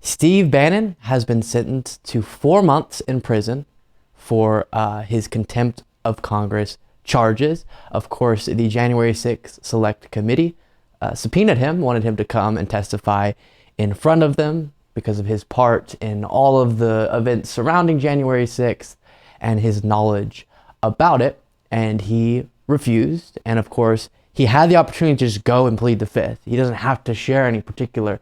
Steve Bannon has been sentenced to 4 months in prison for his contempt of Congress charges. Of course, the January 6th Select Committee subpoenaed him, wanted him to come and testify in front of them because of his part in all of the events surrounding January 6th and his knowledge about it. And he refused. And of course, he had the opportunity to just go and plead the fifth. He doesn't have to share any particular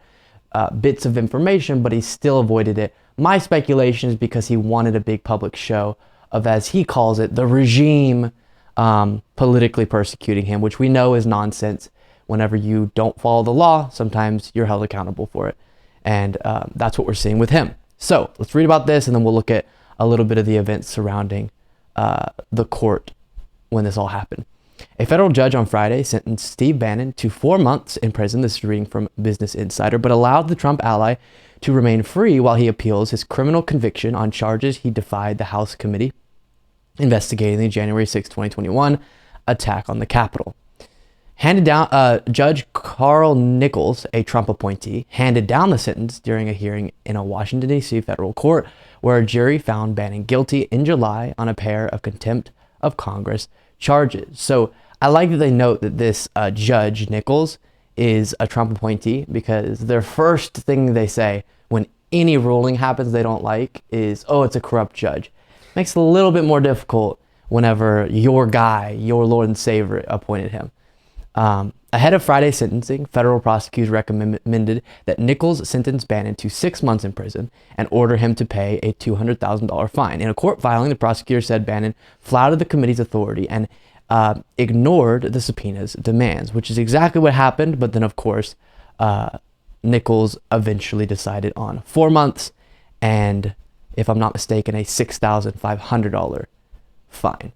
bits of information, but he still avoided it. My speculation is because he wanted a big public show of, as he calls it, the regime politically persecuting him, which we know is nonsense. Whenever you don't follow the law, sometimes you're held accountable for it. And that's what we're seeing with him. So let's read about this, and then we'll look at a little bit of the events surrounding the court when this all happened. A federal judge on Friday sentenced Steve Bannon to 4 months in prison. This is reading from Business Insider, but allowed the Trump ally to remain free while he appeals his criminal conviction on charges he defied the House committee investigating the January 6, 2021 attack on the Capitol. Handed down, Judge Carl Nichols, a Trump appointee, handed down the sentence during a hearing in a Washington, D.C. federal court where a jury found Bannon guilty in July on a pair of contempt of Congress charges. So I like that they note that this Judge Nichols is a Trump appointee, because their first thing they say when any ruling happens they don't like is, oh, it's a corrupt judge. Makes it a little bit more difficult whenever your guy, your Lord and Savior, appointed him. Ahead of Friday's sentencing, federal prosecutors recommended that Nichols sentence Bannon to 6 months in prison and order him to pay a $200,000 fine. In a court filing, the prosecutor said Bannon flouted the committee's authority and ignored the subpoena's demands, which is exactly what happened. But then, of course, Nichols eventually decided on 4 months and, if I'm not mistaken, a $6,500 fine.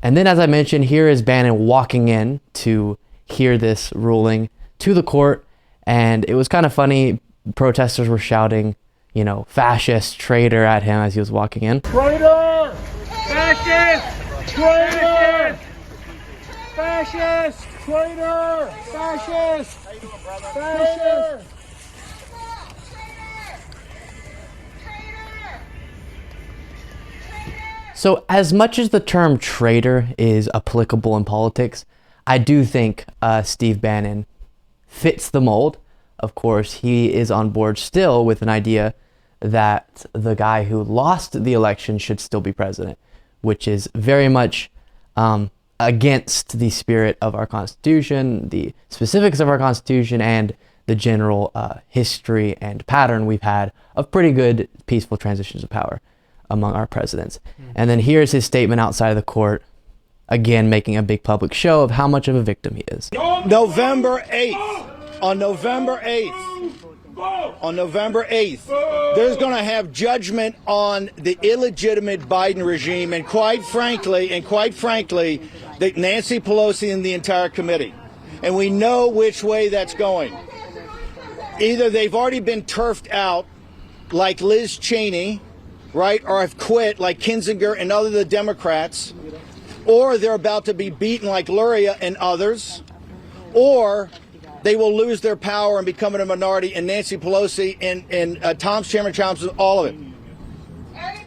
And then, as I mentioned, here is Bannon walking in to hear this ruling to the court. And it was kind of funny. Protesters were shouting, you know, fascist, traitor at him as he was walking in. Traitor! Fascist! Traitor! Fascist! Traitor! Fascist! Fascist! So as much as the term traitor is applicable in politics, I do think Steve Bannon fits the mold. Of course, he is on board still with an idea that the guy who lost the election should still be president, which is very much against the spirit of our Constitution, the specifics of our Constitution, and the general history and pattern we've had of pretty good peaceful transitions of power among our presidents. And then here's his statement outside of the court, again making a big public show of how much of a victim he is. November 8th, on November 8th, there's going to have judgment on the illegitimate Biden regime, and quite frankly, that Nancy Pelosi and the entire committee. And we know which way that's going. Either they've already been turfed out like Liz Cheney, right, or have quit like Kinzinger and other the Democrats, or they're about to be beaten like Luria and others, or they will lose their power and become a minority, and Nancy Pelosi and Chairman Thompson, all of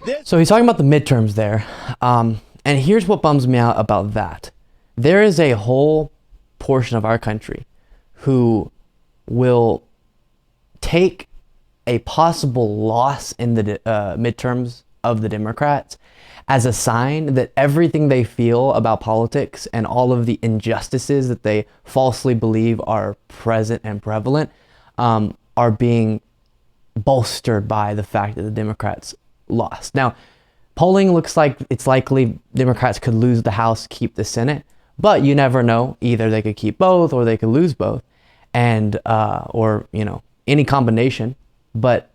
it. So he's talking about the midterms there. And here's what bums me out about that. There is a whole portion of our country who will take a possible loss in the midterms of the Democrats as a sign that everything they feel about politics and all of the injustices that they falsely believe are present and prevalent are being bolstered by the fact that the Democrats lost. Now, polling looks like it's likely Democrats could lose the House, keep the Senate, but you never know. Either they could keep both or they could lose both, and or, you know, any combination. But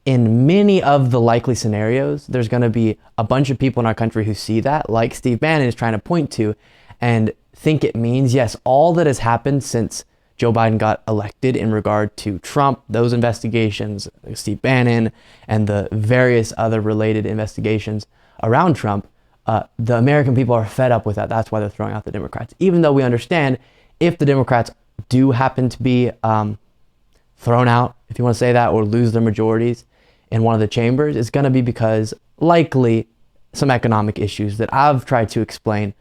in many of the likely scenarios, there's going to be a bunch of people in our country who see that, like Steve Bannon is trying to point to, and think it means, yes, all that has happened since Joe Biden got elected in regard to Trump, those investigations, Steve Bannon, and the various other related investigations around Trump, the American people are fed up with that. That's why they're throwing out the Democrats. Even though we understand if the Democrats do happen to be thrown out, if you want to say that, or lose their majorities in one of the chambers, is going to be because likely some economic issues that I've tried to explain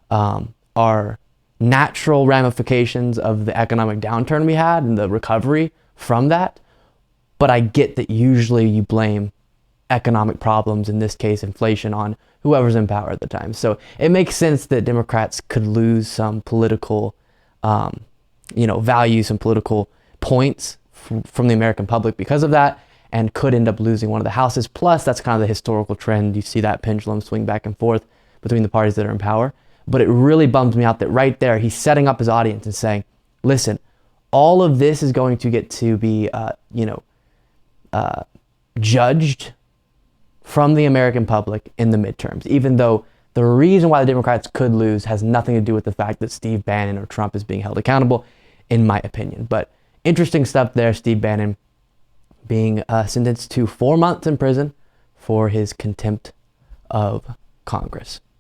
are natural ramifications of the economic downturn we had and the recovery from that. But I get that usually you blame economic problems, in this case inflation, on whoever's in power at the time. So it makes sense that Democrats could lose some political value, some political points from the American public because of that, and could end up losing one of the houses. Plus, that's kind of the historical trend. You see that pendulum swing back and forth between the parties that are in power. But it really bums me out that right there, he's setting up his audience and saying, listen, all of this is going to get to be, judged from the American public in the midterms, even though the reason why the Democrats could lose has nothing to do with the fact that Steve Bannon or Trump is being held accountable, in my opinion. But interesting stuff there. Steve Bannon being sentenced to 4 months in prison for his contempt of Congress.